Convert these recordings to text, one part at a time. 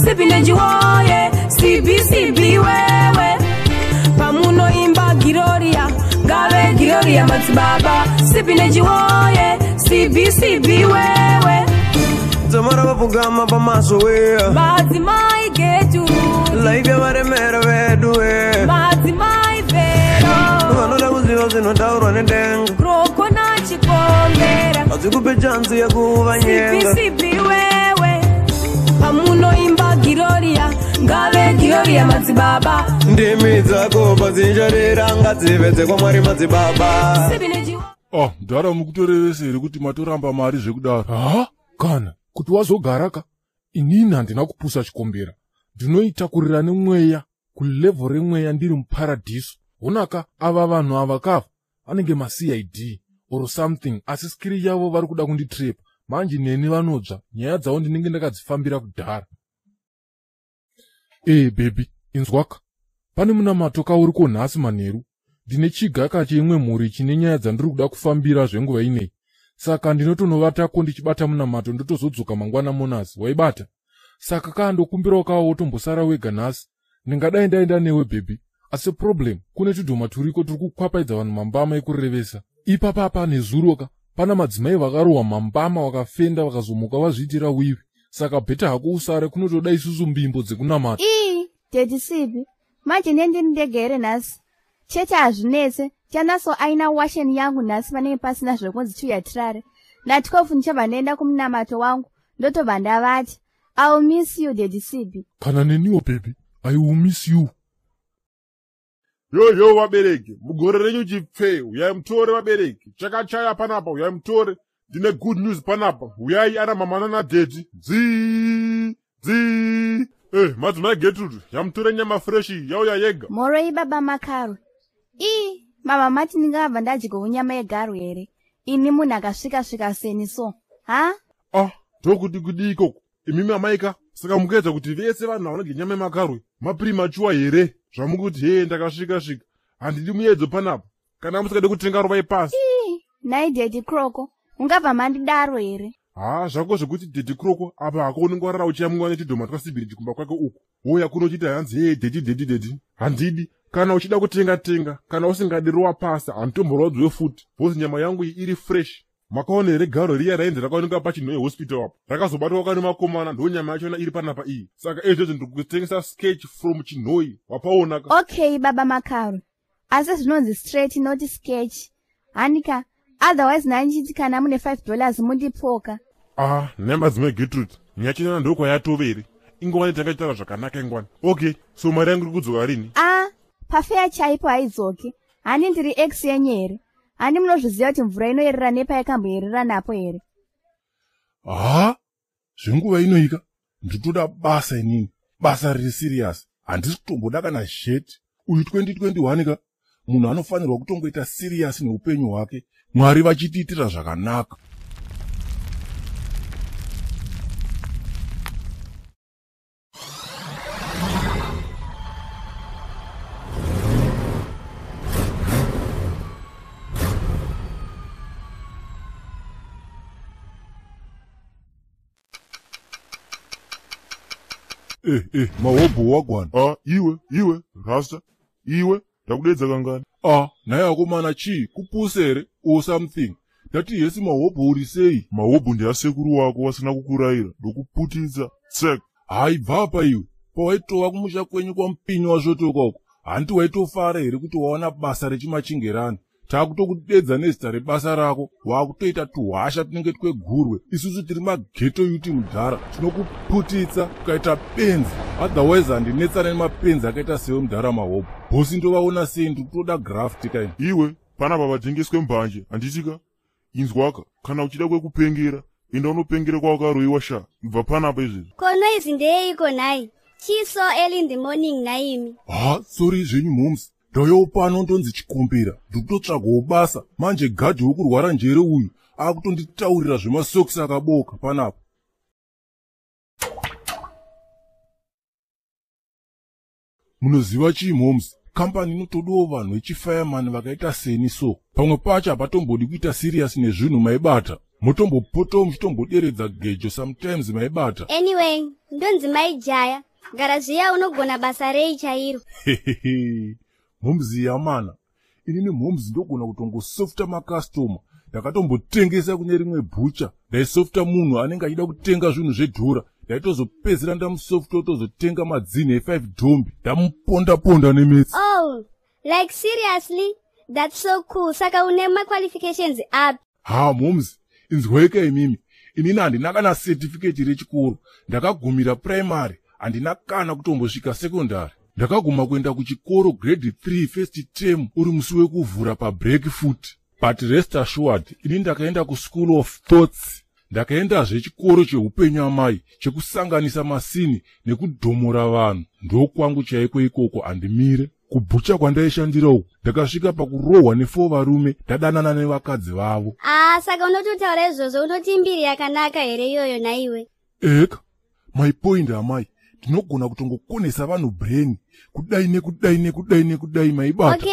sipinejiwoye sibi wewe pamuno imba Gloria ngave Gloria madzibaba sipinejiwoye sibi wewe Zamara vapugama pamaso wea madzimai getu laivya varemera vedu we madzimai vero vanoda kuziva zvinotaurwa nedenga kroko nachikombera hadzikupe chansi yekuvanyenga sibi wewe pamuno imba Gloria ngave Gloria madzibaba ndimi dzako padzinjarera ngadzipedze kwamwari madzibaba ndara mukutorevesere kuti matoramba mari zvekudaro. Ha kana kuti wazogaraka inini handina kupusa chikombera ndinoitakurira nemweya kulevho remweya ndiri muparadhiso. Honaka ava vanhu ava kava vanenge macid or something asi skiri yavo vari kuda kunditrepa manje neni vanodzva nyaya dzavo ndinenge ndakadzifambira kudhara. Bebi inzwaka pane munamato kauri konhasi manheru ndine chigaka cheimwe mhuri chine nyaya dzandiri kuda kufambira zvenguva inei saka ndinotonovatako ndichibata munamato ndotozodzoka mangwana monasi waibata saka kaandokumbirawo kawo wotombosara wega nhasi ndingadai ndaenda newe bebi asi problem kune tudhoma turiko turi kukwapaidza vanhu mambama ekurevesa ipapapa nezuroka pana madzimai vakarohwa mambama vakafenda vakazomuka vazviitira wiwi saka bheta hako usare kunotoda isusu mbimbo dzekunamata. Dedi sibi manje nendini ndegere nhasi chete hazvinetse tanaso aina washeni yangu nhasi panenge pasina zvekunzi tuyatirare natikofu nichabva ndaenda kumunamato wangu ndotobva ndavati I will miss you Dedi sibi. Kana neniwo baby I will miss you. Yo vabereki mugore renyu chipfe uyai mutore vabereki chakachaya panapa uyai mutore ndine good news panapa uyai ana mamana nadhedhi madzimai Gertrude yamutore nyama freshi yauya yega moroi baba Makaro. Mama mati ndingabva ndadyiwa nyama yegaru here ini munhu akasvika seni so ha ndokuti kudi ikoko imimi amaika saka mukaedza kuti vese vanhu vanodya nyama yemakarwe mapirimachuwa here zvamukuti ndakasvika handidi muedzo panapa kana musikade kutenga rovai pasi. nai Dedi Kroko ungabva mandidaro here zvako zvekuti Dedi Kroko apa hako unenge warara uchiyamwiwa netidhoma twasibhiriti kumba kwake uku woya kunochita hanzi dedi handidi kana uchida kutenga kana usingadi rowa pasi handitomborwadzwe futi bhozi nyama yangu iyi iri fresh. Makaona here garo riya rainzi rakaoneka pachinhoi hospital apo rakazobatwa wakani makomana ndo nyama yachona iri panapa iyi saka izvozvo ndikutengesa sketch from chinhoi wapaonaka. Okay baba Makaro asi zvinonzi straight not sketch hanika otherwise nandichiti kana mune $5 mundipoka. nemadzimai Gertrude nyachina ndokwa yatovere ingwani tangachitaura zvakanaka ingwani. Okay so mari yangu iri kudzoka rini? pafeya chaipo haidzoki hani ndiri ex yenyu here hani munozviziva kuti mvura inoyerera nepaikamboyerera napo here? zvenguva inoika nditoda basa inini basa riri serious handisi kutomboda kana zheti uyu 2021 ka munhu anofanirwa kutongoita serious neupenyu hwake mwari vachitiitira zvakanaka. Mahobho wagwana. Iwe rasta iwe ndakudedza kangani? Naye akomana chii kupuse here or something ndati yesi mahobho uri sei? Mahobho ndeasekuru wako wasina kukurayira ndokuputidza tsek. Bva apa iwe pawaitova kumusha kwenyu kwamupinyi wazvotokako handi waitofara here kuti waona basa rechimachingerani taakutokudedza nezita rebasa rako waakutoita tuhasha tunenge twegurwe isusu tiri mageto yuti mudhara tinokuputitsa ukaita penzi otherwise handinetsana nemapenzi akaita sewe mudhara mahobho bhosi ndovaona sei ndikutoda grafti kaini. Iwe panapa patengeswe mbanje handitika inzwaka kana uchida kwekupengera enda unopengera kwawakaroyiwa sha ibva panapa izvezvi. Kono izi ndeiko nhai? Chiso early in the morning naimi. Sorry zvenyu momsi ndauyawo pano ndonzi chikombera ndikutotsvagawo basa manje gadhi wokurwara njere uyu akutonditaurira zvemasokisi akaboka panapa. Munoziva chii momsi kambani inotodawo vanhu vechifayamani vakaita seni so pamwe pacho hapatombodi kuita serious nezvinhu maibata motombopotawo muchitomboderedza gejo sometimes maibata. Anyway ndonzi maijaya. Garaziya unogona basa rei chairo. Mumzi yamana. Inini mumzi ndogona kutongosofta makastoma. Ndakatombotengesa kune rimwe bhucha. Ndaisofta munhu anenge achida kutenga zvinhu zvedhura. Ndaitozopedzera ndamusofta otozotenga madzini e5 dhombi. Ndamuponda nemetsi. Oh, like seriously? That's so cool. Saka unema qualifications up. Ha, mumzi. Inzweke imimi. Inini handina kana certificate rechikoro. Ndakagumira primary. Handina kana kutombosvika secondary. Ndakaguma kuenda kuchikoro grade 3 first term uri musi wekuvhura pabreakfoot. But rest assured, ini ndakaenda ku-school of thoughts. Ndakaendazve chikoro cheupenyu amai, chekusanganisa masini nekudhomora vanhu. Ndokwangu chaiko ikoko handimire. Kubhucha kwandaishandira uku, ndakasvika pakurohwa ne4 varume, ndadanana nevakadzi vavo. Saka unototaura izvozvo unoti mbiri yakanaka here iyoyo naiwe? Eka, my point amai, ndinogona kutongokonesa vanhu brain, kudai maibata.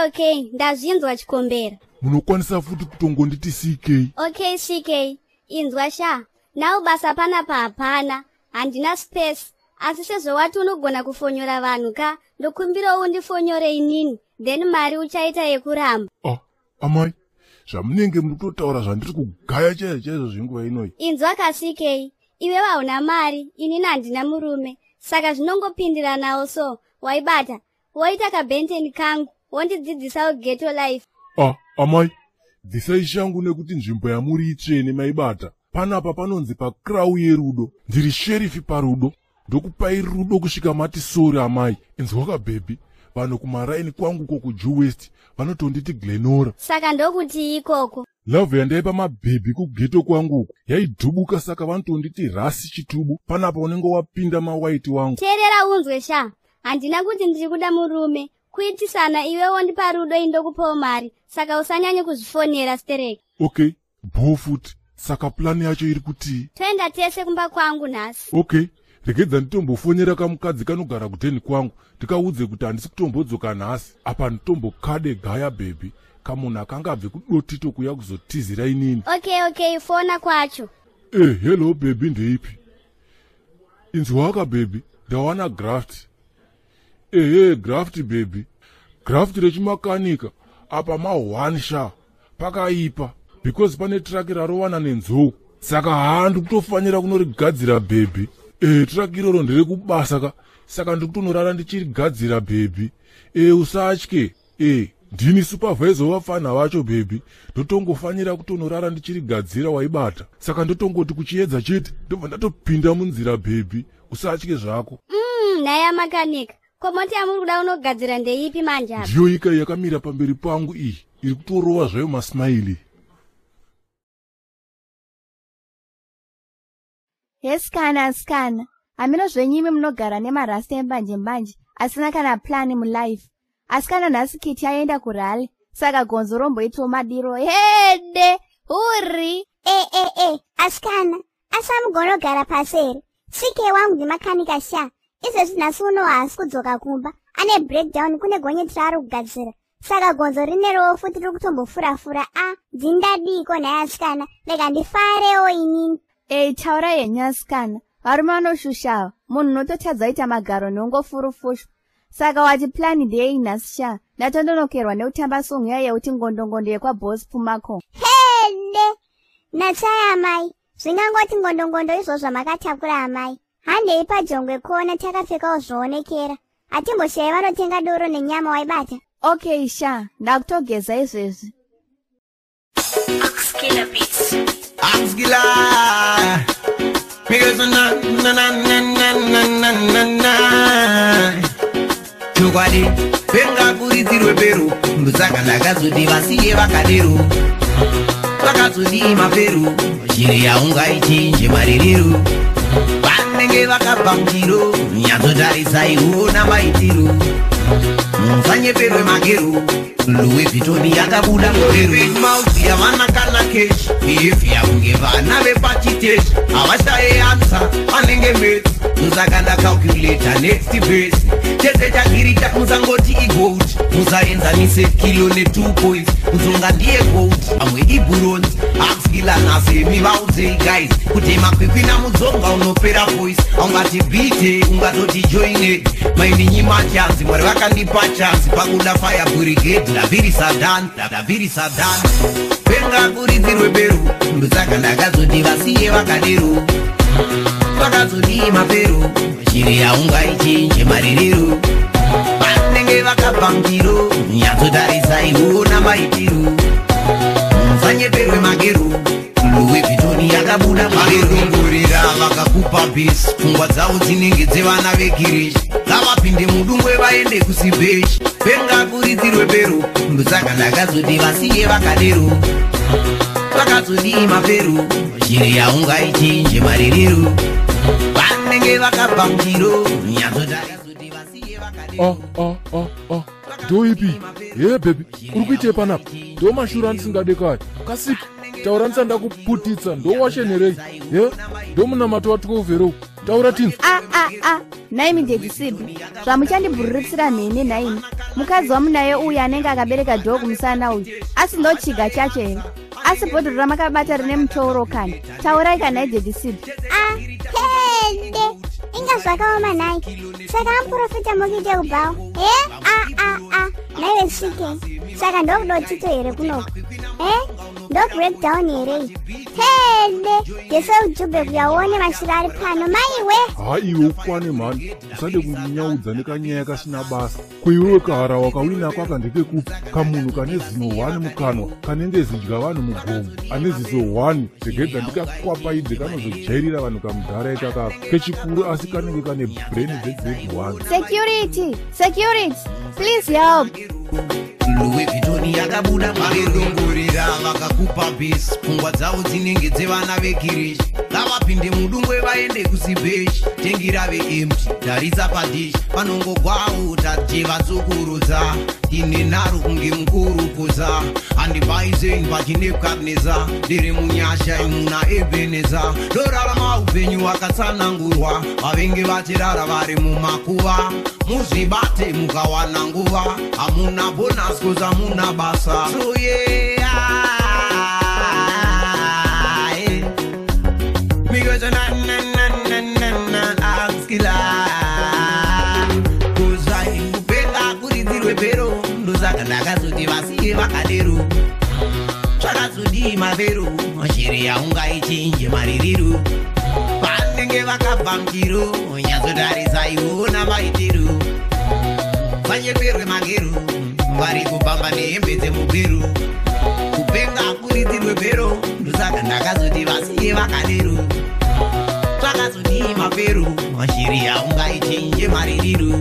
Okay, ndazvinzwa chikombera. Munokwanisa futi kutongonditi CK. Okay, CK, inzwa sha. Nau basa panapa hapana, handina space. Asi sezvo wati unogona kufonyora vanhu ka, ndokumbira undifonyore inini, then mari uchaita yekuramba. Amai, zvamunenge munototaura zvandiri kugaya chaizvo zvenguva inoi. Inzwa ka CK, iwe hauna mari, inini handina murume, saka zvinongopindiranawo so, waibata, woita kabhenteni kangu, wondidzidzisawo ghetto life. Amai, dzisai shangu nekuti nzvimbo yamuri itsvene maibata. Panapa panonzi pakrau yerudo. Ndiri sherifi parudo. Ndokupai rudo kusvika mati sori amai. Inzwaka baby. Vanhu kumaraini kwangu koko Jew West. Vanotonditi Glenora. Saka ndokuti ikoko. Love yandaipa mabhebhi kugeto kwangu. Yaidhubuka saka vanotonditi rasi chitubu. Panapa unenge wapinda mawaiti wangu. Teerera unzwe sha. Handina kuti ndiri kuda murume. Kuitisana iwe wondipa rudo indokupawo mari. Saka usanyanye kuzvifonera stereki. Okay, bofuti. Saka plani yacho iri kuti toenda tese kumba kwangu nhasi. Okay, regedza nditombofonera kamukadzi kanogara kudheni kwangu. Ndikaudze kuti handisi kutombodzoka nhasi. Apa nditombokade gaya baby. Kamunhu akangabve kudotito kuya kuzotizira inini. Okay, fona kwacho. Hello baby ndeipi? Inzwaka baby, ndawana graft. Graft baby. Graft rechimakanika. Apa ma1 sha. Pakaipa. Because pane truck rarowana nenzou. Saka handi kutofanira kunorigadzira baby. Truck iroro ndiri kubasa ka. Saka ndikutonorara ndichirigadzira baby. Usatye. Ndini supervisor wafana wacho baby. Ndotongofanira kutonorara ndichirigadzira waibata. Saka ndotongoti kuchiedza chete ndobva ndatopinda munzira baby. Usatye zvako. Naya makanika. Komoti amuri kuda unogadzira ndeipi manje? Ndiyo ika yakamira pamberi pangu iyi. Iri kutorova zvayo masmile. Skana. Hamino zvenyimi munogara nemarasta embanje asina kana plani mulife. Asikana nhasi kiti yaenda kurali. Saka gonzo romboitwa madiro. Hede! Huri! Asikana. Asa mugonogara paseri. Sike wangu ndi makanika sha. Izvezvi nhasi uno haasi kudzoka kumba. Ane breakdown kune gonyeti raari kugadzira. Saka gonzo rinerowo futi riri kutombofura-fura. Dzindadiko naye asikana. Lega ndifarewo inini. Taura yenyasikana. Varume vanoshushawa. Munhu unototadza aita magaro neungofurufushwa. Saka wati plani ndeyei nhasi sha. Ndatondonokerwa nekutamba songo iya yekuti ngondongondo yekwabosi Pumako. Hede! Natsaya amai. Zvingangoti ngondongondo izvozvo makatakura amai. Handei pajongwe kuona takapfekawo zvoonekera. Hatimboshayi vanotenga doro nenyama waibata. Okay sha, ndakutogeza izvezvi. Axkilla Beats. Axkilla. Because chokwadi penga kuridzirwe peru ndosaka ndakazoti vasiye vakadero vakazoti maperu shiri yaungaichinje maririro vanenge vakabva mutiro nyatsotarisaiona maitiro musanyeperwe magero luwe vitoni yakabuda muperwe mauzi yavana kana keshi behavior kunge vana vepachiteshi havashaye musa anenge meti musakanda calculator next base chete chakirita musangoti igold musaenzanise kilo ne2 points muzonga ndiye gold amwe ibronze akskila nasemi vaudze guys kuti makwikwi muzonga unopera voice aungati bite ungatoti joine maini nyima chanzi mwari vakandipa chanzi pakuda fire brigade daviri sadan penga kuridzirwe beru ndosaka ndakazoti vasiye vakadero vakazoti maperu shiri yaungaichinje maririro vanenge vakabvangiro nyatsotarisaiona maitiro mfanyeperwe magero luwe vitoni yakabuda maredongorera vakakupa besi pfungwa dzavo dzinenge dzevana vegirishi ngavapinde mudungwe vaende kusibeshi penga kuridzirwe beru ndosaka ndakazoti vasiye vakadero vakazoti maperu shiri yaungaichinje maririro vanenge vakabva mutiro nyatsotarisoti vasiye vakadero ndoipi ye bebi uri kuite panapa ndo mashura ndisingade kaya kasipi taura ndisanda kuputitsa ndowashenerei ye ndo munamato wa 12 vero taura tinzi naimi ndedisibi zvamuchandibhururitsira mhene naimi mukadzi wamunaye uyu anenge akabereka dhogu musana uyu asi ndochiga chacho here asi bhodhoro ramakabata rine mutoro kana taurai kana idedisibi hende inga zvakaoma nai saka amuprofita mukite kubawa naive svike saka ndokudotito here kunoko ndo breakdown herei hende jese ujube kuyaone mashira ari pano maiwe haiwe ukwane mhani usade kundinyaudza nekanyaya kasina basa kuiwewe kahara wakawina kwaka ndekekupi kamunhu kane zino 1 mukanwa kanenge zidya vanhu mugomo ane ziso 1 zvegedza ndikakwapaidze kanozojairira vanhu kamudhara ikakaka kechikuru asi kanenge kane brain dzedzegi 1 security please help luwe vitoni yakabuda maredongorera vakakupa besi pfungwa dzavo dzinenge dzevana vegirishi ngavapinde mudungwe vaende kusibeshi tengi rave empty darisa padishi panongogwawo tateva tsukurudza ine nharo kunge mukurukuza handibaizeni pachinebukadneza ndiri munyasha imuna ebeneza ndorarama upenyu wakatsanangurwa vavenge vachirara vari mumakuva muzvibate mukawana nguva hamuna bonus koza hamuna basa so because akskila kuzai kupenga kuridzirwe pero ndosaka ndakazoti vasiye vakadero zvakazodi mavero shiri yaungaichinje maririro vanenge vakabva mutiro nyatsotarisaiona maitiro vanyeperwe magero vari kupamba nehembe dzemuperu kupenga kuridzirwe pero ndosaka ndakazoti vasiye vakadero zvakazodi maperu shiri yaungaichinje maririro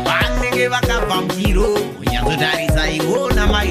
vanenge vakabva mutiro nyatsotarisaiona maitiro